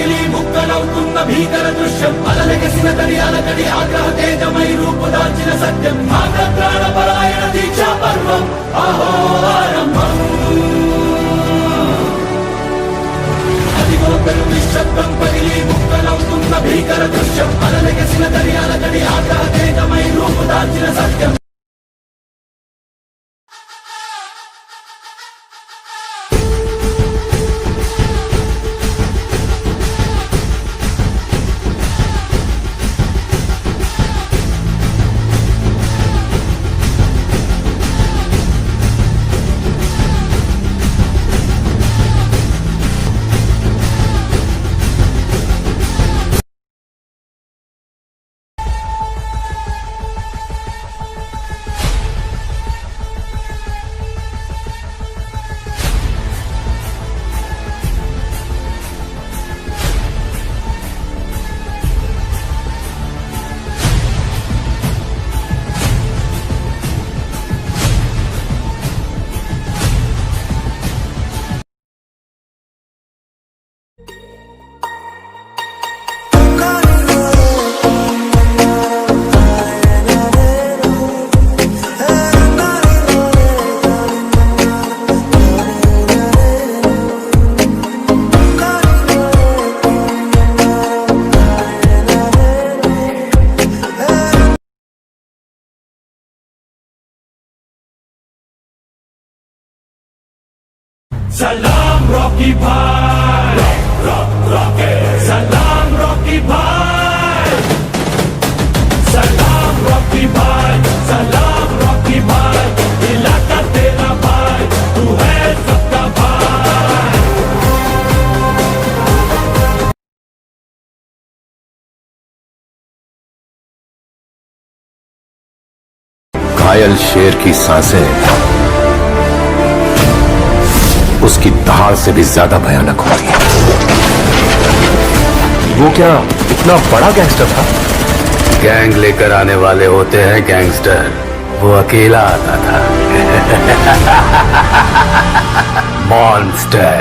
పగిలి ముక్కలవుతున్న భీకర దృశ్యం అలలెగసిన తడి అలకడి ఆగ్రహ తేజమై రూపుదాల్చిన సత్యం ప్రాణపరాయణ దీక్షా పర్వం అహో ఆరంభం అదిగో పెను నిశ్శబ్దం పగిలి ముక్కలవుతున్న భీకర దృశ్యం అలలెగసిన తడి అలకడి ఆగ్రహ తేజమై రూపుదాల్చిన సత్యం सलाम रॉकी भाई रॉकी सलाम रॉकी भाई सलाम रॉकी भाई सलाम रॉकी भाई इलाका तेरा भाई तू है सबका भाई घायल शेर की सांसें उसकी दहाड़ से भी ज्यादा भयानक होती है। वो क्या इतना बड़ा गैंगस्टर था? गैंग लेकर आने वाले होते हैं गैंगस्टर, वो अकेला आता था। मॉन्स्टर।